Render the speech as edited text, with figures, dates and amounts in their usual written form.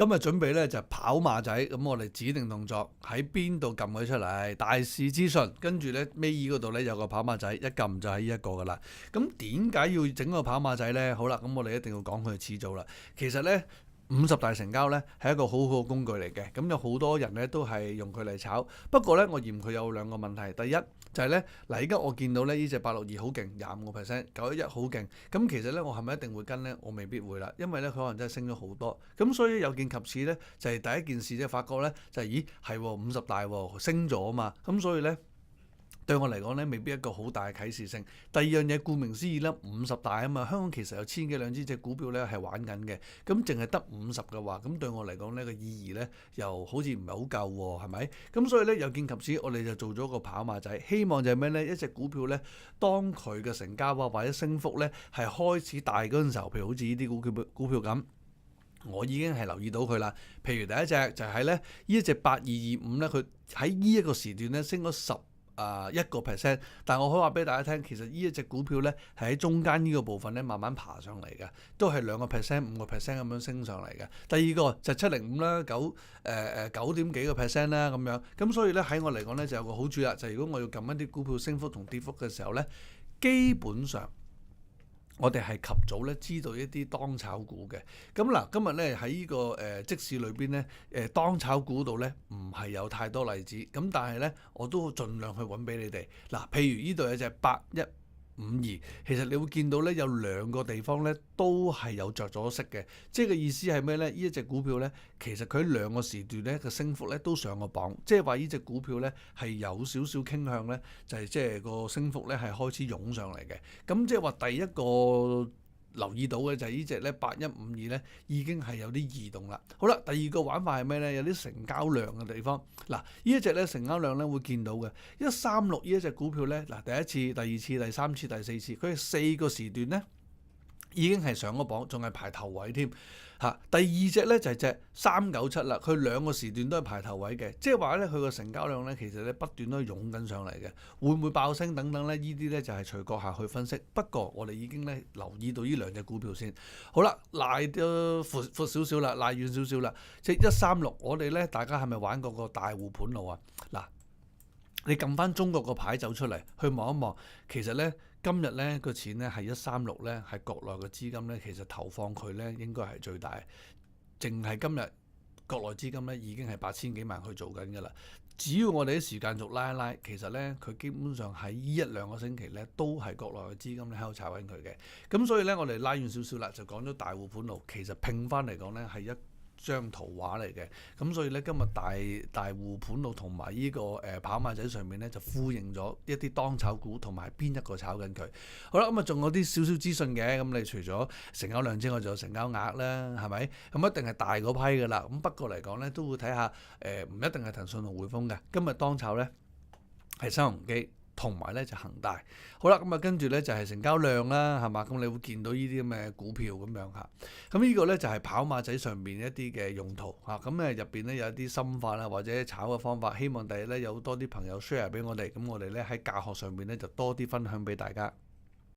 今日準備咧就跑馬仔，咁我哋指定動作喺邊度撳佢出嚟，大市資訊，跟住咧尾二嗰度咧有個跑馬仔，一撳就係呢一個噶啦。咁點解要整個跑馬仔咧？好啦，咁我哋一定要講佢嘅始祖啦。其實咧50大成交咧係一個好好嘅工具嚟嘅，咁有好多人咧都係用佢嚟炒。不過咧我嫌佢有兩個問題，第一就係咧嗱，而家我見到咧呢隻862好勁，25%， 911好勁。咁其實咧我係咪一定會跟咧？我未必會啦，因為咧佢可能真係升咗好多。咁所以有見及此咧，就係第一件事即係發覺咧就係咦係50大升咗啊嘛，咁所以咧。對我嚟講咧，未必一個好大嘅啟示性。第二樣嘢，顧名思義咧，50大啊嘛，香港其實有千幾兩千隻股票咧係玩緊嘅，咁淨係得50嘅話，咁對我嚟講呢個意義咧又好似唔係好夠喎，係咪？咁所以咧有見及此，我哋就做咗個跑馬仔，希望就係咩咧？一隻股票咧，當佢嘅成交啊或者升幅咧係開始大嗰陣時候，譬如好似呢啲股票咁。我已經係留意到佢啦，譬如第一隻就係咧，呢一隻8225咧，佢喺呢一個時段咧升咗1%，但我可以話俾大家聽，其實呢一隻股票咧係喺中間呢個部分咧慢慢爬上嚟嘅，都係2%、5%咁樣升上嚟嘅。第二個就705啦，9點幾個 percent 啦咁樣，咁所以咧喺我嚟講咧就有個好處啦，就係如果我要撳一啲股票升幅同跌幅嘅時候咧，基本上。我哋係及早咧知道一啲當炒股嘅，咁嗱今日咧喺呢個即市裏邊咧當炒股度咧唔係有太多例子，咁但係咧我都盡量去揾俾你哋。嗱，譬如呢度有隻8152，其實你會見到咧有兩個地方咧都係有着咗色嘅，即係個意思係咩咧？呢一隻股票咧，其實佢喺兩個時段咧嘅升幅咧都上過榜，即係話呢隻股票咧係有少少傾向咧，就係即係個升幅咧係開始湧上嚟嘅。咁即係話第一個留意到嘅就係呢隻咧8152咧已經係有啲異動啦。好啦，第二個玩法係咩咧？有啲成交量嘅地方。嗱，呢一隻咧成交量咧會見到嘅136呢一隻股票咧，嗱第一次、第二次、第三次、第四次，佢係4個時段咧已經係上咗榜，仲係排頭位添。第二隻咧就係隻397啦，佢兩個時段都係排頭位嘅，即係話咧佢個成交量咧其實咧不斷都係湧緊上嚟嘅，會唔會爆升等等咧？呢啲咧就係隨閣下去分析。不過我哋已經咧留意到呢兩隻股票先。好啦，賴都闊少少啦，賴遠少少啦，即係136，我哋咧大家係咪玩過個大戶盤路啊？嗱，你撳翻中國個牌走出嚟，去望一望，其實咧。今日咧個錢咧係136咧，係國內嘅資金咧，其實投放佢咧應該係最大。淨係今日國內資金咧已經係8000幾萬去做緊㗎啦。只要我哋啲時間軸拉一拉，其實咧佢基本上喺呢1-2個星期咧都係國內嘅資金咧喺度炒緊佢嘅。咁所以咧我哋拉遠少少啦，就講咗大戶盤路，其實拼翻嚟講咧係一張圖畫嚟嘅，咁所以咧今日大戶盤路同埋呢個跑馬仔上面咧就呼應咗一啲當炒股同埋邊一個炒緊佢。好啦，咁仲有啲少少資訊嘅，咁你除咗成交量之外，仲有成交額啦，係咪？咁一定係大嗰批噶啦。咁不過嚟講咧，都會睇下唔一定係騰訊同匯豐嘅。今日當炒咧係新鴻基。同埋咧就恒大，好啦，咁啊跟住咧就係成交量啦，係嘛？咁你會見到呢啲咁嘅股票咁樣嚇。咁呢個咧就係跑馬仔上面一啲嘅用途嚇。咁入邊咧有一啲深化啦，或者炒嘅方法，希望第日咧有多啲朋友 share 俾我哋，咁我哋咧喺教學上面咧就多啲分享俾大家。